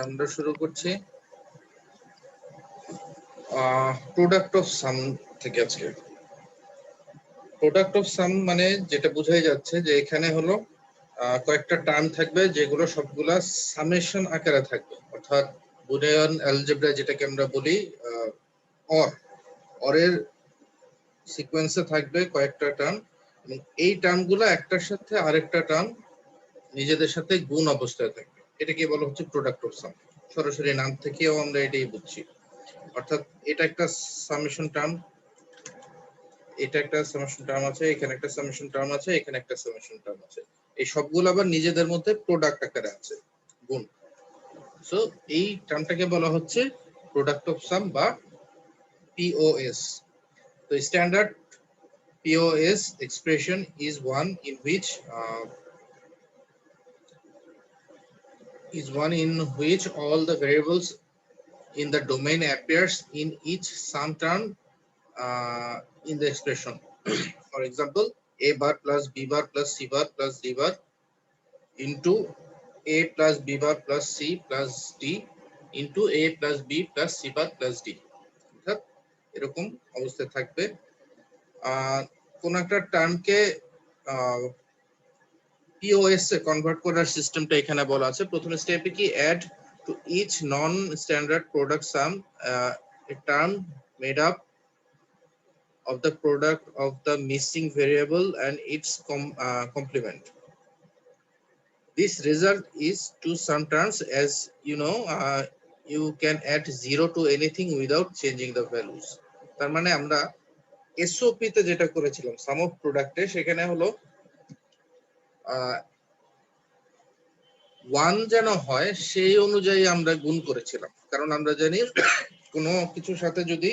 আমরা শুরু করছি প্রোডাক্ট অফ সাম থেকে। আজকে প্রোডাক্ট অফ সাম মানে যেটা বোঝাই যাচ্ছে যে এখানে হলো কয়েকটা টার্ম থাকবে যেগুলো সবগুলা সামেশন আকারে থাকবে, অর্থাৎ বুলিয়ান অ্যালজেব্রা যেটাকে আমরা বলি অর, অরের সিকোয়েন্সে থাকবে কয়েকটা টার্ম এবং এই টার্মগুলো একটার সাথে আরেকটা টার্ম নিজেদের সাথে গুণ অবস্থায় থাকবে। এটাকে বলা হচ্ছে প্রোডাক্ট অফ সাম। সরাসরি নাম থেকেও আমরা এটাই বুঝছি। অর্থাৎ এটা একটা সামেশন টার্ম, এটা একটা সামেশন টার্ম আছে, এখানে একটা সামেশন টার্ম আছে, এখানে একটা সামেশন টার্ম আছে। এই সবগুলো আবার নিজেদের মধ্যে প্রোডাক্ট আকারে আছে, গুণ। সো এই টার্মটাকে বলা হচ্ছে প্রোডাক্ট অফ সাম বা POS। তো standard POS expression is one in which all the variables in the domain appears in each sum term in the expression. For example, a bar plus b bar plus c bar plus d bar into a plus b bar plus c plus d into a plus b plus c bar plus d। অর্থাৎ এরকম অবস্থায় থাকবে। কোন একটা টার্মকে POS এ convert করার সিস্টেমটা এখানে বলা আছে। প্রথম স্টেপে কি, add to each non standard product sum a term made up of the product of the missing variable and its complement. This result is to some terms, as you know, you can add 0 to anything without changing the values. তার মানে আমরা SOP তে যেটা করেছিলাম সাম of প্রোডাক্টে, সেখানে হলো 1 যেন হয় সেই অনুযায়ী আমরা গুণ করেছিলাম। কারণ আমরা জানি কোনো কিছুর সাথে যদি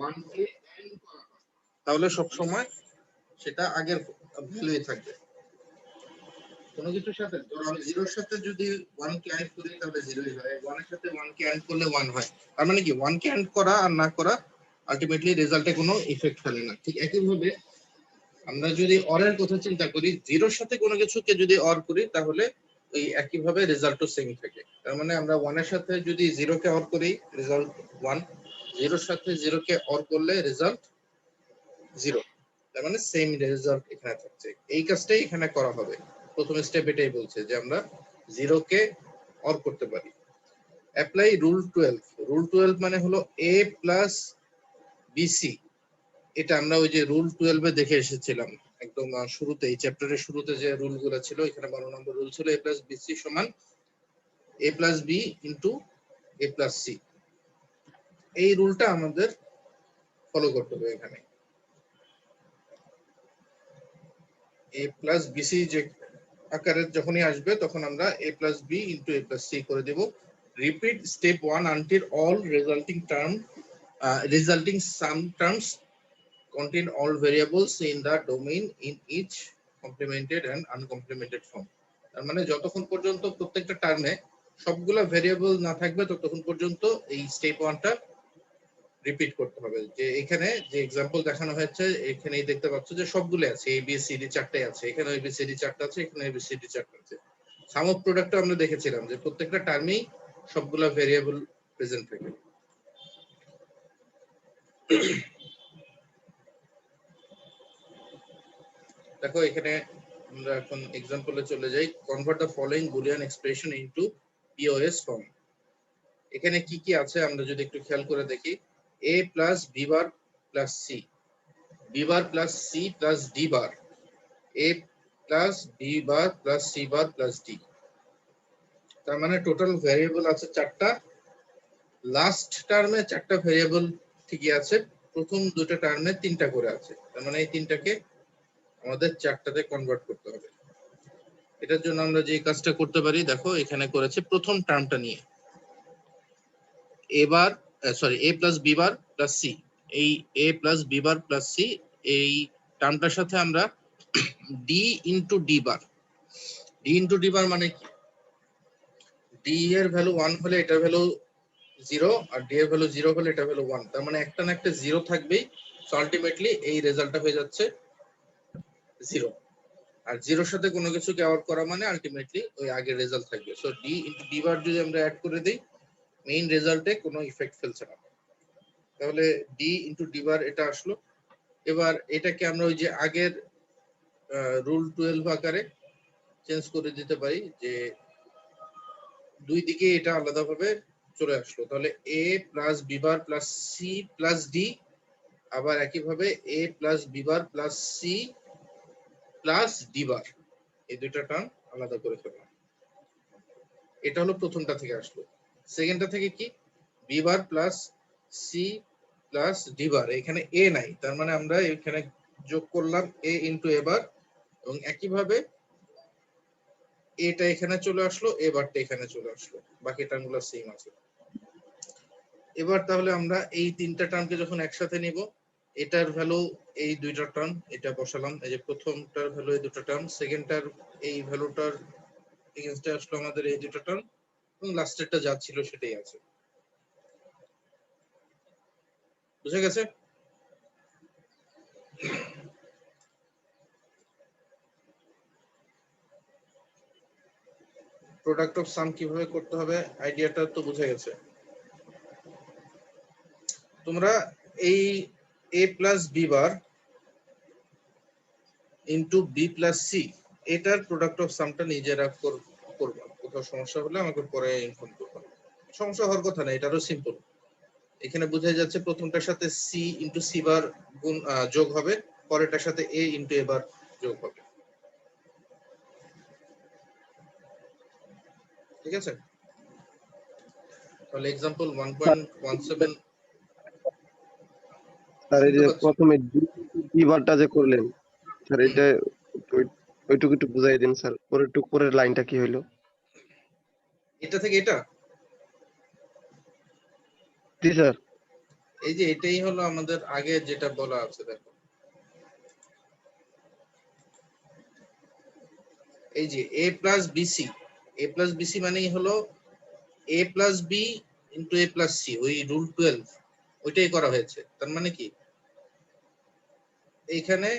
1 কে অ্যাড করা হয় তাহলে সব সময় সেটা আগের ভ্যালুই থাকবে। কোনো কিছুর সাথে ধরো আমি 0 এর সাথে যদি 1 কে অ্যাড করি তাহলে 0ই হয়, 1 এর সাথে 1 কে অ্যাড করলে 1 হয়। তার মানে কি 1 কে অ্যাড করা আর না করা আলটিমেটলি রেজাল্টে কোনো ইফেক্ট ফেলে না। ঠিক একইভাবে আমরা যদি অরের কথা চিন্তা করি, 0 এর সাথে কোনো কিছুকে যদি অর করি তাহলে ওই একইভাবে রেজাল্টও সেম থাকে। তার মানে আমরা 1 এর সাথে যদি 0 কে অর করি রেজাল্ট 1, 0 এর সাথে 0 কে অর করলে রেজাল্ট 0। তার মানে সেম রেজাল্ট এখানে থাকছে। এই কাজটাই এখানে করা হবে। প্রথম স্টেপ এটাই বলছে যে আমরা 0 কে অর করতে পারি। Apply rule 12। রুল 12 মানে হলো a প্লাস বিসি। এটা আমরা ওই যে রুল 12 এ দেখে এসেছিলাম একদম শুরুতে, এই চ্যাপ্টারের শুরুতে যে রুলগুলো ছিল, এখানে 12 নম্বর রুল ছিল a plus B C a plus B into a plus C. এই রুলটা আমাদের ফলো করতে হবে। এখানে a প্লাস বিসি যে আকারে যখনই আসবে তখন আমরা a plus B into a plus C করে দেব। Repeat step 1 until all resulting sum terms contain all variables in the domain in each complemented and uncomplemented form. তার মানে যতক্ষণ পর্যন্ত প্রত্যেকটা টার্মে সবগুলা ভেরিয়েবল না থাকবে ততক্ষণ পর্যন্ত এই স্টেপ 1টা রিপিট করতে হবে। যে এখানে যে एग्जांपल দেখানো হয়েছে এখানেই দেখতে পাচ্ছ যে সবগুলো আছে, এ বি সি ডি চারটাই আছে, এখানে এ বি সি ডি চারটা আছে, এখানে এ বি সি ডি চারটা আছে। সাম অফ প্রোডাক্টটা আমরা দেখেছিলাম যে প্রত্যেকটা টার্মেই সবগুলা ভেরিয়েবল প্রেজেন্ট থাকে। দেখো এখানে আমরা এখন एग्जांपल এ চলে যাই। Convert the following Boolean expression into POS form. এখানে কি কি আছে আমরা যদি একটু খেয়াল করে দেখি, a plus b bar plus c, b bar plus c plus d bar, a plus b bar plus c bar plus d। তার মানে টোটাল ভেরিয়েবল আছে চারটা। লাস্ট টার্মে চারটা ভেরিয়েবল ঠিকই আছে, প্রথম দুটো টার্মে তিনটা করে আছে। তার মানে এই তিনটাকে আমাদের চারটাতে কনভার্ট করতে হবে। এটার জন্য আমরা যে কাজটা করতে পারি, দেখো এখানে করেছে প্রথম টার্মটা নিয়ে এবার a plus B bar plus C, এই a plus B bar plus C এই টার্মটার সাথে আমরা d into d bar, d into d bar মানে কি, d এর ভ্যালু 1 হলে এটার ভ্যালু 0 আর d এর ভ্যালু 0 হলে এটা ভ্যালু 1। তার মানে একটা না একটা 0 থাকবেই। সো আলটিমেটলি এই রেজাল্টটা হয়ে যাচ্ছে 0। আর জিরোর সাথে কোনো কিছুকে অ্যাড করা মানে আলটিমেটলি ওই আগের রেজাল্ট থাকবে। সো ডি ইনটু ডি বার যদি আমরা অ্যাড করে দিই মেইন রেজাল্টে কোনো ইফেক্ট ফেলছে না। তাহলে ডি ইনটু ডি বার এটা আসলো। এবার এটাকে আমরা ওই যে আগের রুল 12 আকারে চেঞ্জ করে দিতে পারি, যে দুই দিকে এটা আলাদাভাবে চলে আসলো। তাহলে A plus B bar plus C plus D, আবার একইভাবে A plus B bar plus C plus D bar, এই দুইটা টার্ম আলাদা করে ফেললাম। এটা হলো প্রথমটা থেকে আসলো। সেকেন্ডটা থেকে কি, B bar plus C plus D bar, এখানে এ নাই, তার মানে আমরা এখানে যোগ করলাম এ ইনটু এ বার, এবং একইভাবে এটা এখানে চলে আসলো, এ বারটা এখানে চলে আসলো, বাকি টার্মগুলো সেম আছে। এবার তাহলে আমরা এই তিনটা টার্মকে যখন একসাথে নিব, এটার ভ্যালু এই দুইটা টার্ম, এটা বসালাম, এই যে প্রথমটার ভ্যালু এই দুটো টার্ম, সেকেন্ডটার এই ভ্যালুটার এগেইনস্টে আসলো আমাদের এই দুটো টার্ম, এবং লাস্টেরটা যা ছিল সেটাই আছে। বুঝা গেছে? প্রোডাক্ট অফ সাম কিভাবে করতে হবে আইডিয়াটা তো বুঝে গেছে। তোমরা এই a plus B bar into B plus C এটার প্রোডাক্ট অফ সামটা নিজেরা করবা। কোথাও সমস্যা হলে আমাকে পরে ইনফর্ম করবা। সমস্যা হওয়ার কথা না, এটারও সিম্পল। এখানে বোঝা যাচ্ছে প্রথমটার সাথে সি ইন্টু সি বার গুণ যোগ হবে, পরেরটার সাথে এ ইন্টু এ বার যোগ হবে। ঠিক আছে? তাহলে एग्जांपल 1.17 স্যার এই যে প্রথমে ডি বারটা যে করলেন স্যার, এটা ওইটুকু একটু বুঝাই দিন স্যার। পরের লাইনটা কি হইলো? এটা থেকে এটা, জি স্যার। এই যে এটাই হলো আমাদের আগে যেটা বলা আছে, দেখো এই যে a plus B, a plus B C হলো a plus B into a plus C, ওই রুল 12 ওইটাই করা হয়েছে। তার মানে কি, এইখানে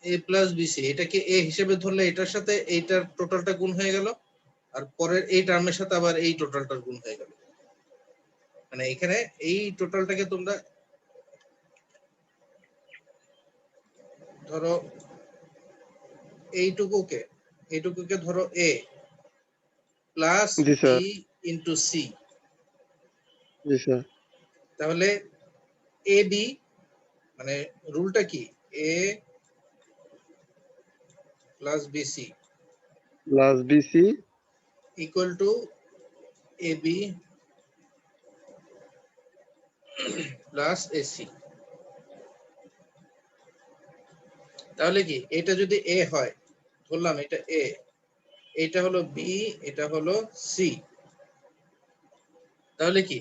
a প্লাস বিসি এটাকে a হিসেবে ধরলে এটার সাথে এইটার টোটালটা গুণ হয়ে গেল, আর পরের এই টার্মের সাথে আবার এই টোটালটার গুণ হয়ে গেল। মানে এখানে এই টোটালটাকে তোমরা ধরো এইটুকুকে ধরো a প্লাস জি স্যার। বি ইন্টু সি, জি স্যার। তাহলে এ বি মানে রুলটা কি, A plus BC plus BC equal to A B plus AC. তাহলে কি, এটা যদি এ হয়, ধরলাম এটা এ, এটা হলো বি, এটা হলো সি, তাহলে কি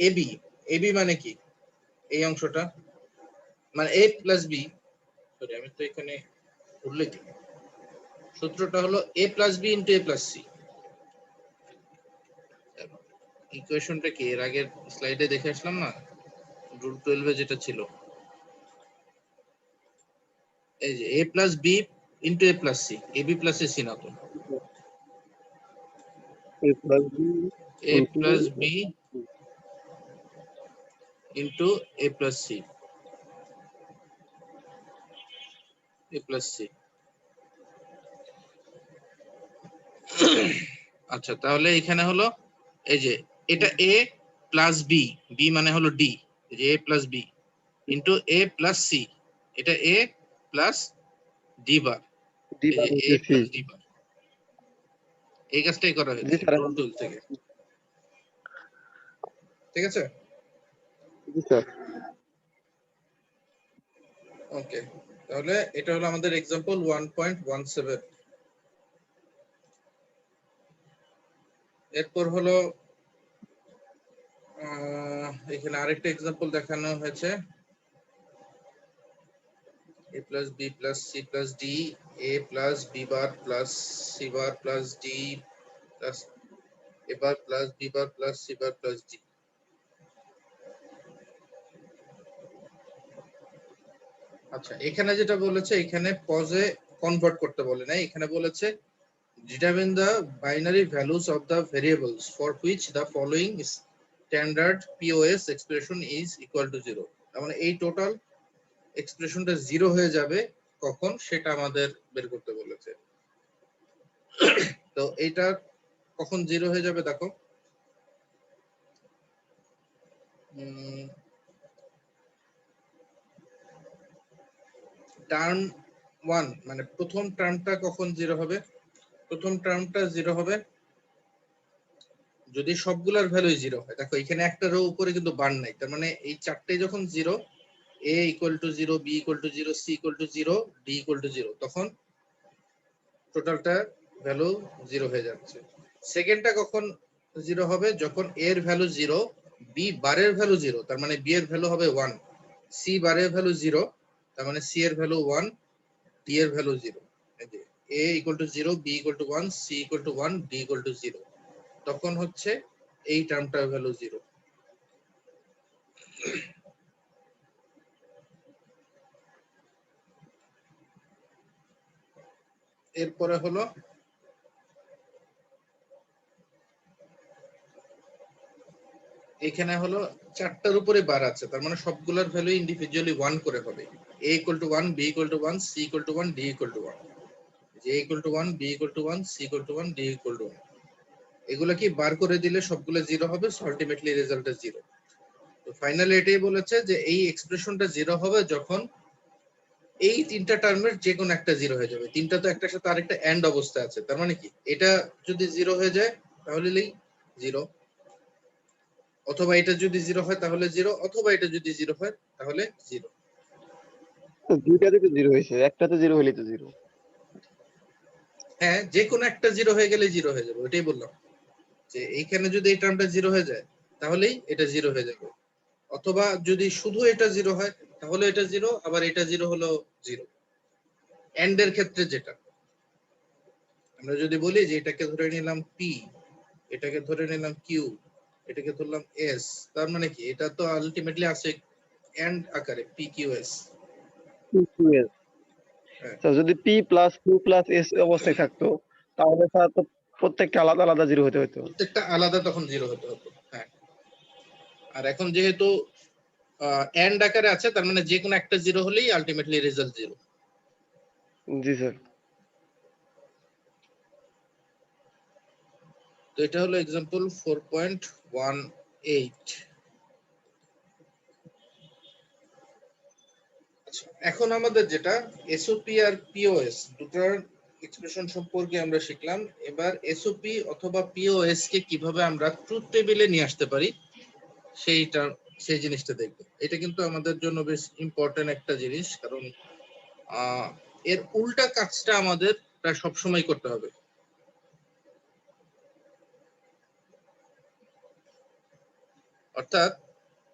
এবি, এবি মানে কি, এই অংশটা মানে এ প্লাস বি, সরি আমি তো এখানে উল্লেখ, সূত্রটা হলো এ প্লাস বি ইন্টু এ প্লাস সি। ইকুয়েশনটা কি এর আগের স্লাইডে দেখে আসলাম না, রুল 12 এ যেটা ছিল, এই যে এ প্লাস বি ইন্টু এ প্লাস সি, এ বি প্লাস সি না তো, এ plus B A into plus B into A plus C, A plus C. আচ্ছা তাহলে এখানে হলো এই যে এটা এ প্লাস বি, বি মানে হলো ডি, এই যে এ প্লাস বি ইন্টু এ প্লাস সি, এটা এ প্লাস ডি বার, ডি এই বার যে এ হচ্ছে সি। প্লাস ডি বার, এই কাজটাই করা জি হয়েছে স্যার। রুল 12 থেকে। ঠিক আছে? জি স্যার। ওকে, তাহলে এটা হলো আমাদের एग्जांपल 1.17। এরপর হলো এখানে আরেকটা एग्जांपल দেখানো হয়েছে, a plus b plus c plus d, a plus b bar plus c bar plus d plus a bar plus b bar plus c bar plus d। আচ্ছা এখানে যেটা বলেছে, এখানে পজে কনভার্ট করতে বলে না, এখানে বলেছে determine the binary values of the variables for which the following standard POS expression is equal to 0. তার মানে এই টোটাল এক্সপ্রেশনটা 0 হয়ে যাবে কখন সেটা আমাদের বের করতে বলেছে। তো এটা কখন 0 হয়ে যাবে দেখো, টার্ম 1 মানে প্রথম টার্মটা কখন 0 হবে, প্রথম টার্মটা 0 হবে যদি সবগুলার ভ্যালু 0 হয়। দেখো এখানে একটা রো উপরে কিন্তু বার নাই, তার মানে এই চারটে যখন 0, a equal to 0, b equal to 0, c equal to 0, d equal to 0, তখন টোটালটা ভ্যালু 0 হয়ে যাচ্ছে। সেকেন্ডটা কখন 0 হবে, যখন a এর ভ্যালু 0, b বারের ভ্যালু 0, তার মানে b এর ভ্যালু হবে 1, c বারের ভ্যালু 0, তার মানে c এর ভ্যালু 1, d এর ভ্যালু 0। এই যে a equal to 0, b equal to 1, c equal to 1, d equal to 0, তখন হচ্ছে এই টার্মটার ভ্যালু 0। এরপরে হলো এখানে হলো চারটার উপরে বার আছে, তার মানে সবগুলোর ভ্যালু ইন্ডিভিজুয়ালি 1 করে হবে। a equal to 1, b equal to 1, c equal to 1, d equal to 1, a equal to 1, b equal to 1, c equal to 1, d equal to 1, এগুলা কি বার করে দিলে সবগুলো 0 হবে, সো আলটিমেটলি রেজাল্ট 0। তো ফাইনালি এটাই বলেছে যে এই এক্সপ্রেশনটা 0 হবে যখন এই তিনটা টার্মের যে কোনো একটা 0 হয়ে যাবে। তিনটা তো একটার সাথে আরেকটা এন্ড অবস্থা আছে, তার মানে কি এটা যদি 0 হয়ে যায় তাহলে 0, অথবা এটা যদি 0 হয় তাহলে 0, অথবা এটা যদি 0 হয় তাহলে 0। তো দুইটাতে তো 0 হয়েছে, একটাতে 0 হলেই তো 0। হ্যাঁ, যে কোনো একটা 0 হয়ে গেলে 0 হয়ে যাবে, ওটাই বললাম যে এইখানে যদি এই টার্মটা 0 হয়ে যায় তাহলেই এটা 0 হয়ে যাবে, অথবা যদি শুধু এটা 0 হয় তাহলে এটা 0, আবার এটা 0 হলো 0। এন্ড এর ক্ষেত্রে যেটা আমরা যদি বলি যে এটাকে ধরে নিলাম p, এটাকে ধরে নিলাম q, এটাকে ধরলাম s, তার মানে কি এটা তো আলটিমেটলি আছে এন্ড আকারে p q s। QS হ্যাঁ, তো যদি p plus q plus s অবস্থায় থাকতো তাহলে স্যার তো প্রত্যেকটা আলাদা আলাদা 0 হতে হতো। প্রত্যেকটা আলাদা তখন 0 হতে হতো। হ্যাঁ, আর এখন যেহেতু এন্ড আকারে আছে, তার মানে যে কোনো একটা 0 হলেই আলটিমেটলি রেজাল্ট 0। জি স্যার। তো এটা হলো एग्जांपल 4.18। আচ্ছা, এখন আমাদের যেটা এসওপি আর পিওএস দুটার এক্সপ্রেশন সম্পর্কে আমরা শিখলাম। এবার এসওপি অথবা পিওএস কে কিভাবে আমরা ট্রুথ টেবিলে নিয়ে আসতে পারি সেই জিনিসটা দেখব। এটা কিন্তু আমাদের জন্য বেশ ইম্পর্টেন্ট একটা জিনিস, কারণ এর উল্টা কাজটা আমাদের প্রায় সবসময় করতে হবে। অর্থাৎ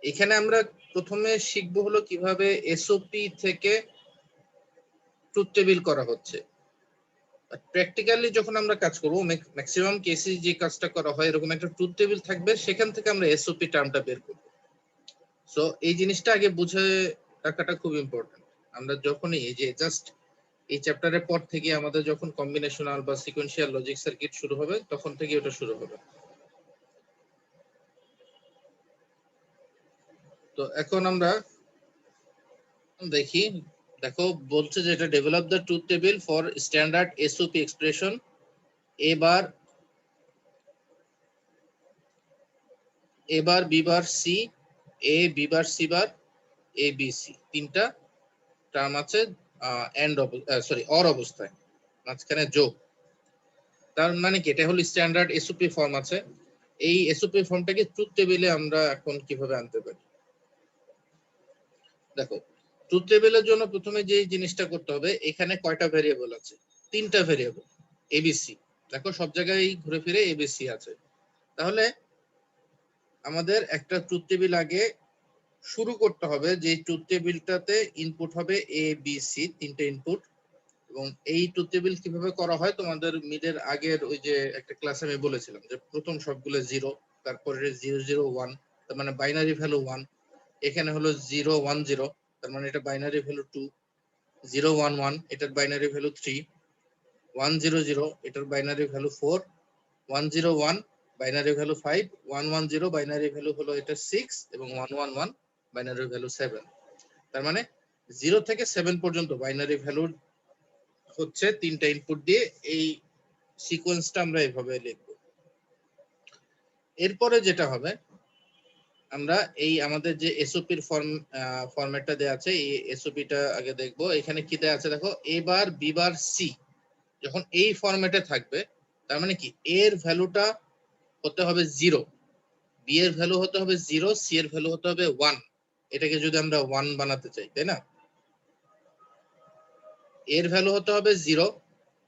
এখানে আমরা প্রথমে শিখবো হলো কিভাবে এসওপি থেকে ট্রুথ টেবিল করা হচ্ছে। প্র্যাকটিক্যালি যখন আমরা কাজ করব, ম্যাক্সিমাম কেসে যে কাজটা করা হয় এরকম একটা ট্রুথ টেবিল থাকবে, সেখান থেকে আমরা এসওপি টার্মটা বের করব। সো এই জিনিসটা আগে বুঝে রাখাটা খুব ইম্পর্টেন্ট। আমরা যখনই এই যে জাস্ট এই চ্যাপ্টারের পর থেকে আমাদের যখন কম্বিনেশনাল বা সিকোয়েন্সিয়াল লজিক সার্কিট শুরু হবে তখন থেকে ওটা শুরু হবে। তো এখন আমরা দেখি, দেখো বলছে যে এটা develop the truth table for standard SOP expression এবার B bar C, B bar C bar, B C, তিনটা টার্ম আছে এন্ড সরি অর অবস্থায়, মাঝখানে যোগ। তার মানে কি এটা হলো স্ট্যান্ডার্ড এসওপি ফর্ম আছে। এই এসওপি ফর্মটাকে ট্রুথ টেবিলে আমরা এখন কিভাবে আনতে পারি দেখো। ট্রুথ টেবিলের জন্য প্রথমে যে জিনিসটা করতে হবে, এখানে কয়টা ভেরিয়েবল আছে, তিনটা ভেরিয়েবল এবিসি। দেখো সব জায়গায় ঘুরে ফিরে এবিসি আছে। তাহলে আমাদের একটা ট্রুথ টেবিল আগে শুরু করতে হবে, যে ট্রুথ টেবিলটাতে ইনপুট হবে এ বি সি, তিনটে ইনপুট। এবং এই ট্রুথ টেবিল কিভাবে করা হয় তোমাদের মিডের আগের ওই যে একটা ক্লাসে আমি বলেছিলাম যে প্রথম সবগুলো 0, তারপরে 0 0 1, তার মানে বাইনারি ভ্যালু 1, এখানে হলো 0 1 0, তার মানে এটা বাইনারি ভ্যালু 2, 011 এটার বাইনারি ভ্যালু 3, 100 এটার binary value 4, 101 binary value 5, 110 binary value হলো এটা 6 এবং 111 বাইনারি ভ্যালু 7। তার মানে 0 থেকে 7 পর্যন্ত বাইনারি ভ্যালু হচ্ছে তিনটা ইনপুট দিয়ে এই সিকোয়েন্সটা আমরা এভাবে লিখব। এরপরে যেটা হবে আমরা এই আমাদের যে এসওপির ফরম্যাটটা দেয়া আছে এই এসওপিটা আগে দেখব। এখানে কি দেয়া আছে দেখো, এ বার বি বার সি যখন এই ফরম্যাটে থাকবে তার মানে কি এর ভ্যালুটা হতে হবে 0, বি এর ভ্যালু হতে হবে 0, সি এর ভ্যালু হতে হবে 1। এটাকে যদি আমরা 1 বানাতে চাই, তাই না, এর ভ্যালু হতে হবে 0,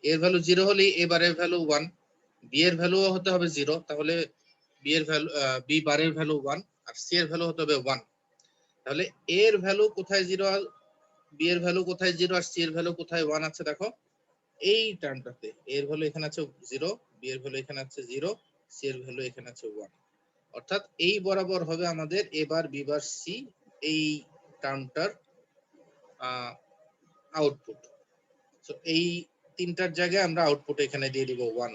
এর ভ্যালু 0 হলে এ বারের ভ্যালু 1, বি এর ভ্যালু হতে হবে 0, তাহলে বি এর ভ্যালু বি বারের ভ্যালু 1 আর সি এর ভ্যালু হতে হবে 1। তাহলে এর ভ্যালু কোথায় 0, বি এর ভ্যালু কোথায় 0 আর সি এর ভ্যালু কোথায় 1 আছে দেখো এই টার্মটাতে। এর ভ্যালু এখানে আছে 0, বি এর ভ্যালু এখানে আছে 0, সি এর ভ্যালু এখানে আছে 1। অর্থাৎ এই বরাবর হবে আমাদের এ বার বি বার সি এই টার্মটার আউটপুট। সো এই তিনটার জায়গায় আমরা আউটপুট এখানে দিয়ে দিব 1।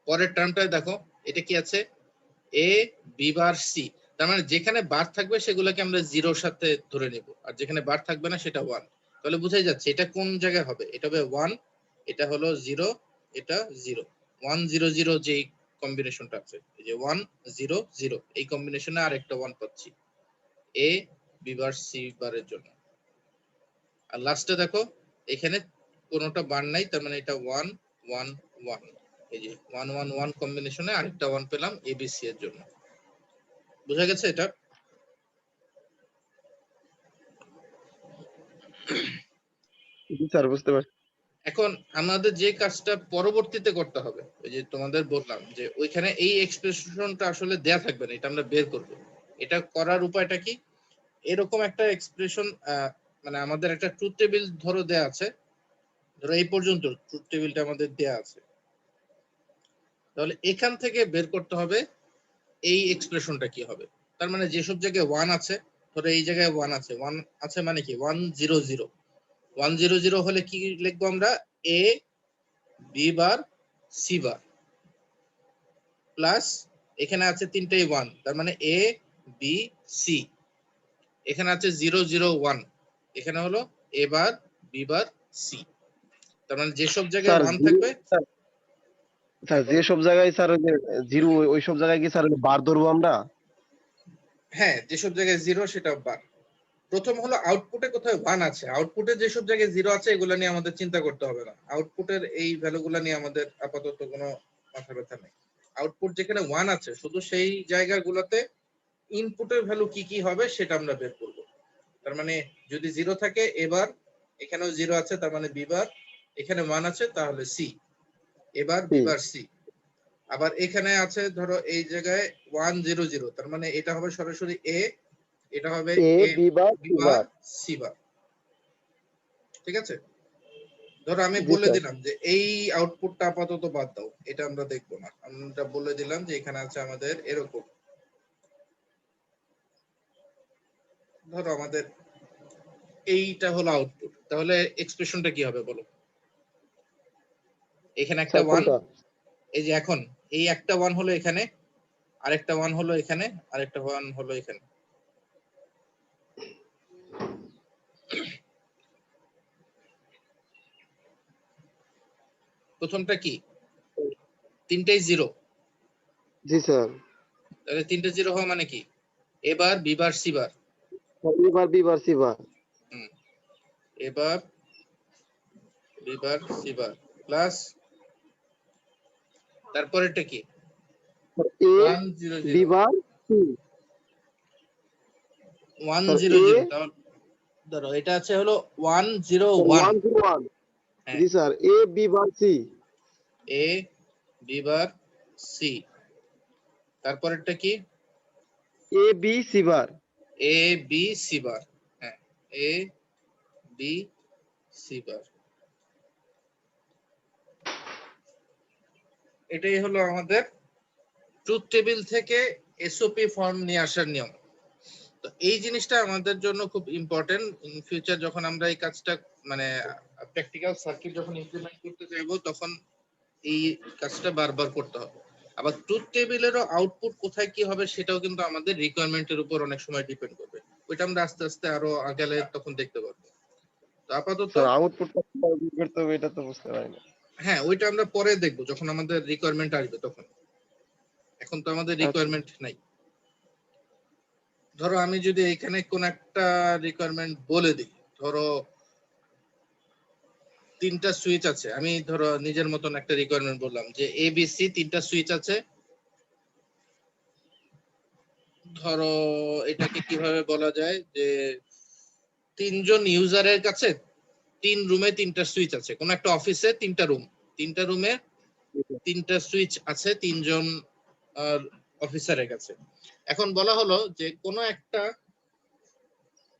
পরের টার্মটায় দেখো এটা কি আছে, এ বি বার সি, তার মানে যেখানে বার থাকবে সেগুলোকে আমরা 0 এর সাথে ধরে নেব আর যেখানে বার থাকবে না সেটা 1। তাহলে বোঝাই যাচ্ছে এটা কোন জায়গায় হবে, এটা হবে 1, এটা হলো 0, এটা 0, 1 0 0 যে কম্বিনেশনটা আছে এই যে 1 0 0 এই কম্বিনেশনে আরেকটা 1 পাচ্ছি এ বি বার সি বারের জন্য। আর লাস্টে দেখো এখানে কোনোটা বার নাই, তার মানে এটা 1 1 1, এই যে 1 1 1 কম্বিনেশনে আরেকটা 1 পেলাম এবিসি এর জন্য। বোঝা গেছে এটা? জি স্যার, বুঝতে পারছি। এখন আমাদের যে কাজটা পরবর্তীতে করতে হবে, ওই যে তোমাদের বললাম যে ওইখানে এই এক্সপ্রেশনটা আসলে দেয়া থাকবে না, এটা আমরা বের করব। এটা করার উপায়টা কি, এরকম একটা এক্সপ্রেশন মানে আমাদের একটা ট্রুথ টেবিল ধরো দেয়া আছে, ধরো এই পর্যন্ত ট্রুথ টেবিলটা আমাদের দেয়া আছে, তাহলে এখান থেকে বের করতে হবে এই এক্সপ্রেশনটা কি হবে। তার মানে যেসব জায়গায় 1 আছে, ধরো এই জায়গায় 1 আছে, 1 আছে মানে কি 1 0 0, 1 0 0 হলে কি লিখবো আমরা, A B bar C bar plus এখানে আছে তিনটেই 1, তার মানে এ বি সি, এখানে আছে 0 0 1, এখানে হলো A bar B bar C. তার মানে যেসব জায়গায় স্যার 1 থাকবে, স্যার হ্যাঁ স্যার যে বলো, সব জায়গায় স্যার ওই যে জিরো, ওই সব জায়গায় কি স্যার বার ধরবো আমরা? হ্যাঁ যেসব জায়গায় 0 সেটা বার। প্রথম হলো আউটপুটে কোথায় 1 আছে, আউটপুটে যেসব জায়গায় 0 আছে এগুলো নিয়ে আমাদের চিন্তা করতে হবে না, আউটপুটের এই ভ্যালুগুলো নিয়ে আমাদের আপাতত কোনো মাথা ব্যথা নেই। আউটপুট যেখানে 1 আছে শুধু সেই জায়গাগুলোতে ইনপুটের ভ্যালু কি কি হবে সেটা আমরা বের করব। তার মানে যদি 0 থাকে এবার এখানেও 0 আছে, তার মানে বি বার, এখানে 1 আছে তাহলে সি, এবার বি বার সি। আবার এখানে আছে ধরো এই জায়গায় 1 0 0, তার মানে এটা হবে সরাসরি এ, এটা হবে A A B bar B C bar bar. C bar. ঠিক আছে, ধরো আমি জি বলে স্যার। দিলাম যে এই আউটপুটটা আপাতত বাদ দাও, এটা আমরা দেখবো না, আমরা বলে দিলাম যে এখানে আছে আমাদের এরকম, ধরো আমাদের এইটা হলো আউটপুট, তাহলে এক্সপ্রেশনটা কি হবে বলো, এখানে একটা স্যার 1, কোনটা? এই যে এখন এই একটা 1 হলো এখানে, আরেকটা 1 হলো এখানে, আরেকটা 1 হলো এখানে। প্রথমটা কি, তিনটেই 0, জি স্যার। তাহলে তিনটে 0 হওয়া মানে কি, এবার B bar C bar, A bar B bar C bar. হুম, এবার B bar C bar plus তারপরেরটা কি A 1 0 B 0, bar C. 1 sir 0 A 0, তাহলে ধরো এটা আছে হলো 1 0 1, 101। হ্যাঁ জি স্যার, এ বি বার সি। এ বি বার সি, তারপরেরটা কি A B C bar. A B C বার, হ্যাঁ এ বি সি বার। এটাই হলো আমাদের ট্রুথ টেবিল থেকে এসওপি ফর্ম নিয়ে আসার নিয়ম। তো এই জিনিসটা আমাদের জন্য খুব ইম্পর্টেন্ট ইন ফিউচার যখন আমরা এই কাজটা মানে প্র্যাকটিক্যাল সার্কিট যখন ইমপ্লিমেন্ট করতে যাবো তখন এই কাজটা বারবার করতে হবে। আবার ট্রুথ টেবিলেরও আউটপুট কোথায় কি হবে সেটাও কিন্তু আমাদের রিকোয়ারমেন্টের উপর অনেক সময় ডিপেন্ড করবে। ওইটা আমরা আস্তে আস্তে আরো আগালে তখন দেখতে পারবো। তো আপাতত স্যার আউটপুটটা কিভাবে বের করতে হবে এটা তো বুঝতে পারি না। হ্যাঁ, ওইটা আমরা পরে দেখবো যখন আমাদের রিকোয়ারমেন্ট আসবে তখন। এখন তো আমাদের আচ্ছা রিকোয়ারমেন্ট নাই। ধরো আমি যদি এখানে কোন একটা রিকোয়ারমেন্ট বলে দিই, ধরো 3টা সুইচ আছে, আমি ধরো নিজের মতন একটা রিকোয়ারমেন্ট বললাম যে এবিসি 3টা সুইচ আছে। ধরো এটাকে কিভাবে বলা যায় যে 3জন ইউজারের কাছে 3 রুমে 3টা সুইচ আছে, কোন একটা অফিসে 3টা রুম, 3টা রুমে 3টা সুইচ আছে 3জন অফিসারের কাছে। এখন বলা হলো যে কোন একটা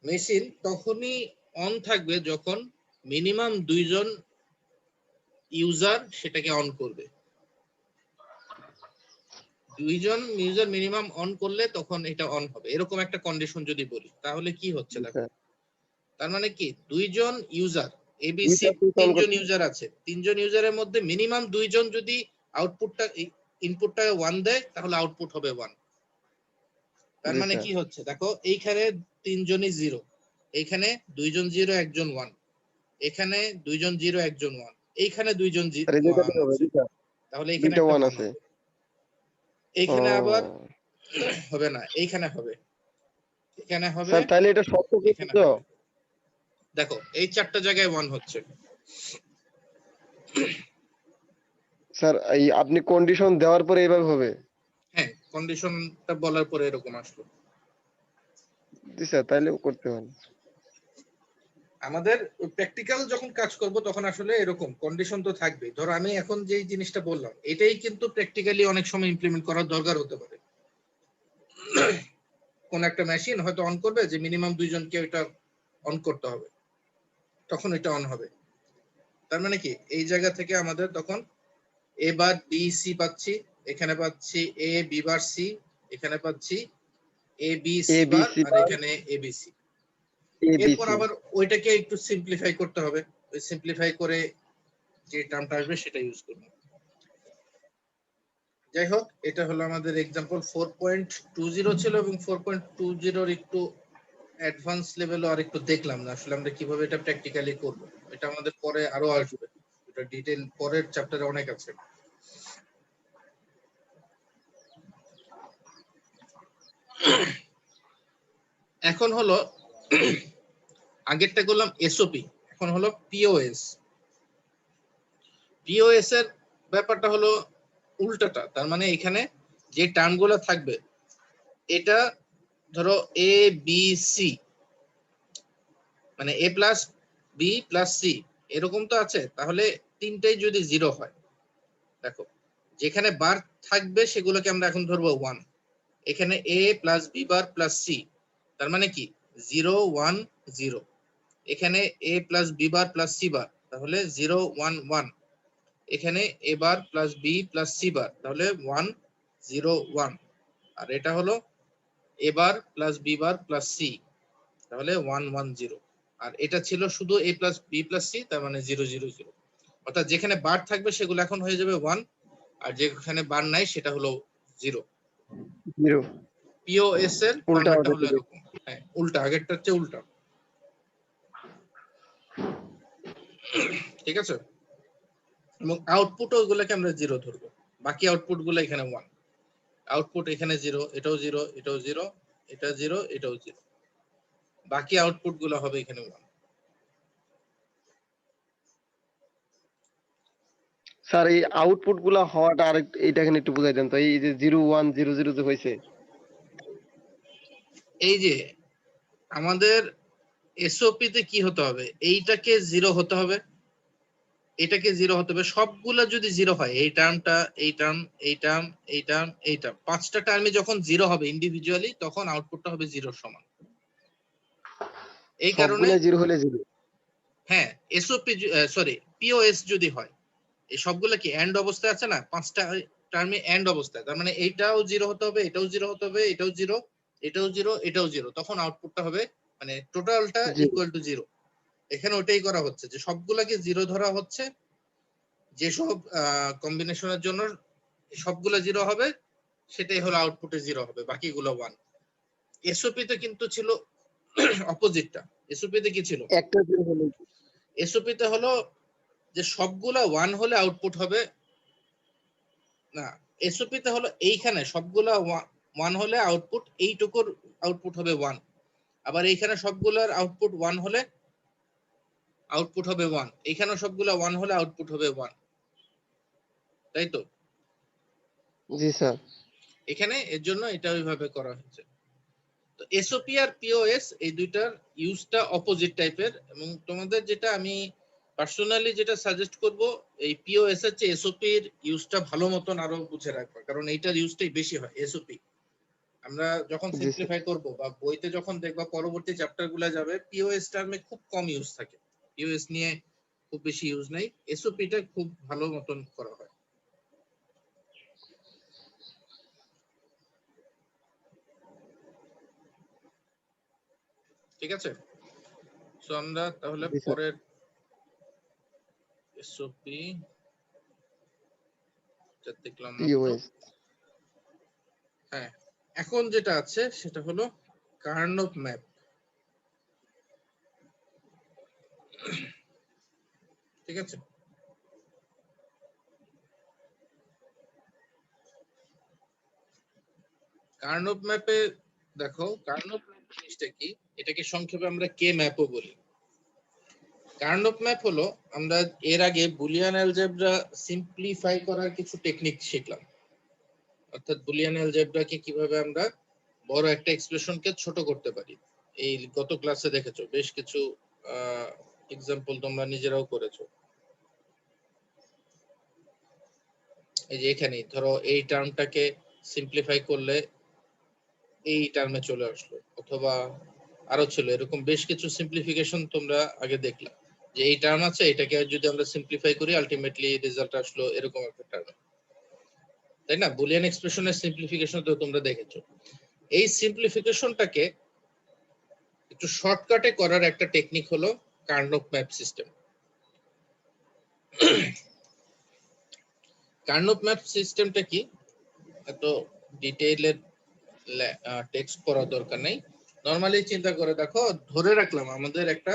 মেশিন তখনই অন থাকবে যখন মিনিমাম 2জন ইউজার সেটাকে অন করবে। 2জন ইউজার মিনিমাম অন করলে তখন এটা অন হবে, এরকম একটা কন্ডিশন যদি বলি তাহলে কি হচ্ছে দেখো। তার মানে কি 2জন ইউজার এবিসি 3জন ইউজার আছে, 3জন ইউজারের মধ্যে মিনিমাম 2জন যদি আউটপুটটা ইনপুটটা 1 দেয় তাহলে আউটপুট হবে 1। তার মানে কি হচ্ছে দেখো এইখানে 3জনই 0, এইখানে 2জন 0 1জন 1, এখানে 2জন 0 1জন 1, এইখানে 2জন 1 আছে, তাহলে এখানে একটা 1 আছে। এইখানে আবার হবে না, এইখানে হবে, এখানে হবে, স্যার তাহলে এটা সত্য এখানে তো? হবে। দেখো এই 4টা জায়গায় 1 হচ্ছে। স্যার এই আপনি কন্ডিশন দেওয়ার পরে এইভাবে হবে? হ্যাঁ, কন্ডিশনটা বলার পরে এরকম আসলো। জি স্যার, তাইলেও করতে হবে। আমাদের প্র্যাকটিক্যাল যখন কাজ করব তখন আসলে এরকম কন্ডিশন তো থাকবে। ধরো আমি এখন যেই জিনিসটা বললাম এটাই কিন্তু প্র্যাকটিক্যালি অনেক সময় ইমপ্লিমেন্ট করার দরকার হতে পারে। কোন একটা মেশিন হয়তো অন করবে যে মিনিমাম 2জনকে ওইটা অন করতে হবে, তখন এটা অন হবে। তার মানে কি এই জায়গা থেকে আমাদের তখন এ বার বি সি পাচ্ছি, এখানে পাচ্ছি এ বি বার সি, এখানে পাচ্ছি এ বি সি বার, আর এখানে এ বি সি। এরপর আবার ওইটাকে একটু সিম্পলিফাই করতে হবে, ওই সিম্পলিফাই করে যে টার্মটা আসবে সেটা ইউজ করব। যাই হোক, এটা হলো আমাদের एग्जांपल 4.20 ছিল এবং 4.20 এর একটু অ্যাডভান্স লেভেলও আর একটু দেখলাম না আসলে আমরা কিভাবে এটা প্র্যাকটিক্যালি করব। এটা আমাদের পরে আরো আসবে, এটা ডিটেইল পরের চ্যাপ্টারে অনেক আছে। এখন হলো আগেরটা করলাম এসওপি, এখন হলো পিওএস। পিওএস এর ব্যাপারটা হলো উল্টাটা, তার মানে এখানে যে টার্মগুলো থাকবে এটা ধরো এ বি সি মানে এ প্লাস বি প্লাস সি এরকম তো আছে, তাহলে তিনটাই যদি 0 হয়, দেখো যেখানে বার থাকবে সেগুলোকে আমরা এখন ধরবো 1, এখানে A plus B bar plus C, তার মানে কি 0 1 0, এখানে A plus B bar plus C bar, তাহলে 0 1 1, এখানে A bar plus B plus C bar, তাহলে 1 0 1, আর এটা হলো A bar plus B bar plus C, তাহলে 1 1 0, আর এটা ছিল শুধু A plus B plus C, তার মানে 0 0 0। অর্থাৎ যেখানে বার থাকবে সেগুলো এখন হয়ে যাবে 1, আর যেখানে বার নাই সেটা হলো 0। পিওএস এর ফরম্যাটটা হলো এরকম। হ্যাঁ, উল্টা, আগেরটার চেয়ে উল্টা। ঠিক আছে, এবং আউটপুট ওগুলোকে আমরা 0 ধরবো, বাকি আউটপুট গুলো এখানে 1। আউটপুট এখানে 0, এটাও 0, এটাও 0, এটা 0, এটাও 0, বাকি আউটপুট গুলো হবে এখানে 1। স্যার এই আউটপুট গুলা হওয়াটা আর এইটা এখানে একটু বুঝাই দেন তো, এই যে 0 1 0 0 যে হয়েছে, এই যে আমাদের এসওপি তে কি হতে হবে, এইটাকে 0 হতে হবে, এটাকে 0 হতে হবে, সবগুলা যদি 0 হয়, এই টার্মটা, এই টার্ম, এই টার্ম, এই টার্ম, এই টার্ম, 5টা টার্মে যখন 0 হবে ইন্ডিভিজুয়ালি তখন আউটপুটটা হবে 0 সমান। এই কারণে সবগুলা 0 হলে 0। হ্যাঁ, এসওপি সরি পিওএস যদি হয়, এই সবগুলা কি এন্ড অবস্থায় আছে না, 5টা টার্মে এন্ড অবস্থায়, তার মানে এইটাও 0 হতে হবে, এটাও 0 হতে হবে, এটাও 0, এটাও 0 এটাও 0, তখন আউটপুটটা হবে মানে টোটালটা জি ইকুয়াল টু 0। এখানে ওটাই করা হচ্ছে যে সবগুলাকে 0 ধরা হচ্ছে, যেসব কম্বিনেশনের জন্য সবগুলা 0 হবে সেটাই হলো আউটপুটে 0 হবে, বাকিগুলো 1। এসওপি তে কিন্তু ছিল অপোজিটটা। এসওপি তে কি ছিল? একটা জিরো হলো এসওপি তে হলো যে সবগুলা 1 হলে আউটপুট হবে না, এসওপি তে হলো এইখানে সবগুলা 1 হলে আউটপুট এইটুকুর আউটপুট হবে 1, আবার এইখানে সবগুলার আউটপুট 1 হলে আউটপুট হবে 1, এইখানে সবগুলা 1 হলে আউটপুট হবে 1, তাই তো? জি স্যার। এখানে এর জন্য এটা ওইভাবে করা হয়েছে। তো এসওপি আর পিওএস এই দুইটার ইউজটা অপোজিট টাইপের, এবং তোমাদের যেটা আমি পার্সোনালি যেটা সাজেস্ট করব, এই পিওএস এর চেয়ে এসওপি এর ইউজটা ভালো মতন আরো বুঝে রাখবা, কারণ এইটার ইউজটাই বেশি হয়। এসওপি আমরা যখন জি স্যার। সিম্পলিফাই করব বা বইতে যখন দেখবা পরবর্তী চ্যাপ্টার গুলা যাবে, পিওএস টার্মে খুব কম ইউজ থাকে, পিওএস নিয়ে খুব বেশি ইউজ নাই, এসওপি টা খুব ভালো মতন করা হয়। ঠিক আছে, সো আমরা তাহলে জি স্যার। পরের এসওপি যা দেখলাম মাত্র। পিওএস। হ্যাঁ, এখন যেটা আছে সেটা হলো কার্নভ ম্যাপ। ঠিক আছে, কার্নভ ম্যাপে দেখো, কার্নভ ম্যাপ জিনিসটা কি, এটাকে সংক্ষেপে আমরা কে ম্যাপও বলি। কার্নভ ম্যাপ হলো, আমরা এর আগে বুলিয়ান অ্যালজেব্রা সিম্পলিফাই করার কিছু টেকনিক শিখলাম, অর্থাৎ বুলিয়ান অ্যালজেব্রাকে কিভাবে আমরা বড় একটা এক্সপ্রেশনকে ছোট করতে পারি। এই গত ক্লাসে দেখেছো বেশ কিছু এক্সাম্পল তোমরা নিজেরাও করেছো। এই যে এখানে ধরো এই টার্মটাকে সিম্পলিফাই করলে এই টার্মে চলে আসলো, অথবা আরো ছিল এরকম বেশ কিছু সিম্পলিফিকেশন তোমরা আগে দেখলা, যে এই টার্ম আছে এটাকে যদি আমরা সিম্পলিফাই করি আলটিমেটলি রেজাল্ট আসলো এরকম একটা টার্ম, তাই না? বুলিয়ান এক্সপ্রেশনের সিম্পলিফিকেশন তো তোমরা দেখেছো। এই সিম্পলিফিকেশনটাকে একটু শর্টকাটে করার একটা টেকনিক হলো কার্নভ ম্যাপ সিস্টেম। কার্নভ ম্যাপ সিস্টেমটা কি, এত ডিটেইলের টেক্সট পড়ার দরকার নেই, নরমালি চিন্তা করে দেখো, ধরে রাখলাম আমাদের একটা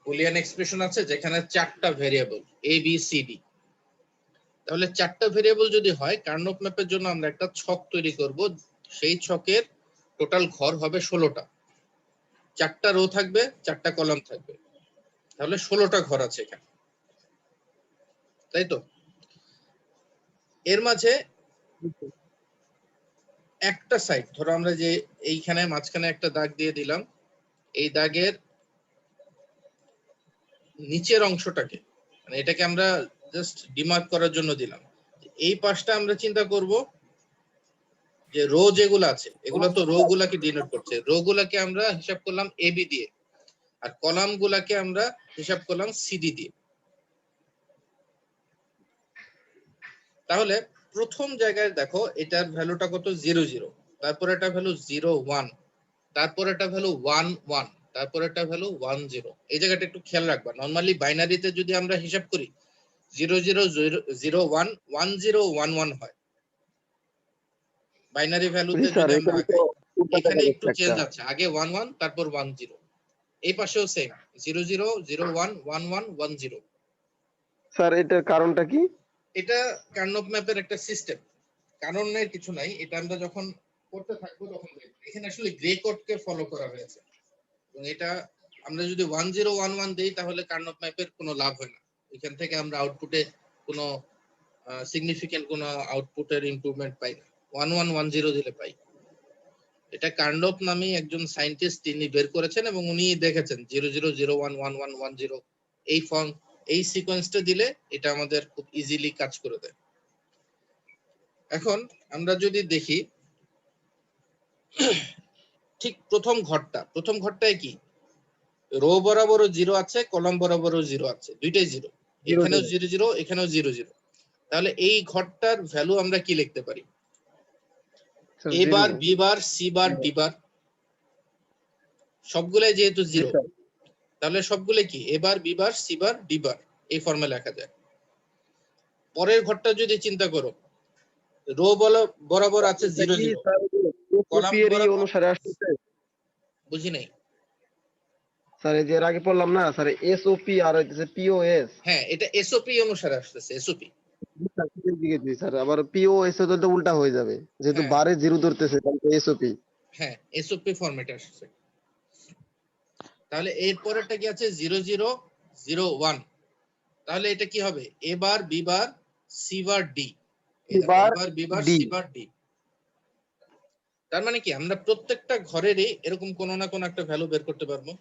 বুলিয়ান এক্সপ্রেশন আছে যেখানে 4টা variable A B C D, তাহলে 4টা ভেরিয়েবল যদি হয়, কার্নভ ম্যাপের জন্য আমরা একটা ছক তৈরি করব, সেই ছকের টোটাল ঘর হবে 16টা, 4টা রো থাকবে 4টা কলাম থাকবে, তাহলে 16টা ঘর আছে এখানে, তাই তো? এর মাঝে একটা সাইড ধরো আমরা যে এইখানে মাঝখানে একটা দাগ দিয়ে দিলাম, এই দাগের নিচের অংশটাকে, মানে এটাকে আমরা জাস্ট ডিমার্ক করার জন্য দিলাম, এই পাশটা আমরা চিন্তা করব যে রো যেগুলো আছে এগুলো তো রো গুলাকে ডিনোট করছে, রো গুলাকে আমরা হিসাব করলাম এ বি দিয়ে, আর কলাম গুলাকে আমরা হিসাব করলাম সিডি দিয়ে। তাহলে প্রথম জায়গায় দেখো এটার ভ্যালুটা কত, 0 0, তারপর এটা ভ্যালু 0 1, তারপর এটা ভ্যালু 1 1, তারপর এটা ভ্যালু 1 0। এই জায়গাটা একটু খেয়াল রাখবা, নরমালি বাইনারিতে যদি আমরা হিসাব করি 0 0 0 1 1 0 1 1 হয়, বাইনারি জি ভ্যালুতে স্যার, যদি আমরা এখানে তো আগাই। উল্টা এখানে দেখা একটু যাচ্ছে একটা। চেঞ্জ আছে, আগে 1 1 তারপর 1 0, এই পাশেও সেম 0 0 0 1 1 1 1 0। স্যার এটার কারণটা কি? এটা কার্নভ ম্যাপের একটা সিস্টেম, কারণের কিছু নাই, এটা আমরা যখন করতে থাকবো তখন দেখবো। এখানে আসলে গ্রে কোডকে ফলো করা হয়েছে, এবং এটা আমরা যদি 1 0 1 1 দেই তাহলে কার্নভ ম্যাপের কোনো লাভ হয় না, এখান থেকে আমরা আউটপুটে কোনো সিগনিফিকেন্ট কোনো আউটপুটের ইমপ্রুভমেন্ট পাই না, 1 1 1 0 দিলে পাই। এটা কার্নভ নামে একজন সায়েন্টিস্ট তিনি বের করেছেন, এবং উনি দেখেছেন 0 0 0 1 1 1 1 0 এই ফর্ম, এই সিকোয়েন্সটা দিলে এটা আমাদের খুব ইজিলি কাজ করে দেয়। এখন আমরা যদি দেখি ঠিক প্রথম ঘরটায় কি রো বরাবরও 0 আছে, কলাম বরাবরও 0 আছে, দুইটাই 0, জিরো এখানেও জিরো। 0 0 এখানেও 0 0। তাহলে এই ঘরটার ভ্যালু আমরা কি লিখতে পারি? Sir A 0 bar B bar C bar D bar সবগুলাই যেহেতু জি 0, স্যার তাহলে সবগুলো কি A bar B bar C bar D bar এই ফর্মে লেখা যায়। পরের ঘরটা যদি চিন্তা করো, রো বরাবর আছে এটা 0 কি 0, স্যার কলাম এসওপি এর বরাবর অনুসারে আসতেছে? বুঝি নাই। স্যার এই যে এর আগে পড়লাম না স্যার, এসওপি আর হইতেছে পিওএস। হ্যাঁ, এটা এসওপি অনুসারে আসতেছে, এসওপি। স্যার আবার পিওএস এ তো উল্টা হয়ে যাবে, যেহেতু হ্যাঁ বারে জিরো ধরতেছে তাহলে তো এসওপি। হ্যাঁ, এসওপি ফরম্যাটে আসছে। তাহলে এর পরেরটা কি আছে 0 0 0 1, তাহলে এটা কি হবে A bar B bar C bar D. এই দেখো এ এবার bar B bar D. C bar D. তার মানে কি আমরা প্রত্যেকটা ঘরেরই এরকম কোনো না কোনো একটা ভ্যালু বের করতে পারবো।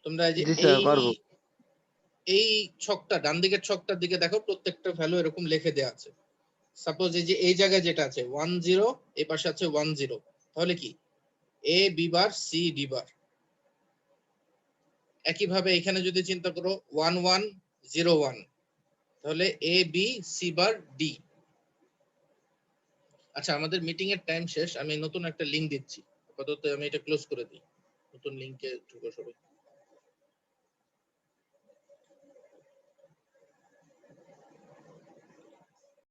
তোমরা এই যে জি স্যার পারবো। এই ছকটা ডান দিকের ছকটার দিকে দেখো, প্রত্যেকটা ভ্যালু এরকম লিখে দেওয়া আছে। সাপোজ এই যে এই জায়গায় যেটা আছে 1 0, এই পাশে আছে 1 0, তাহলে কি এ বি বার সি ডি বার। একইভাবে এখানে যদি চিন্তা করো 1 1 0 1, তাহলে A B C bar D. আচ্ছা, আমাদের মিটিং এর টাইম শেষ, আমি নতুন একটা লিংক দিচ্ছি, আপাতত আমি এটা ক্লোজ করে দিই। নতুন লিংকে ঢুকো সবাই।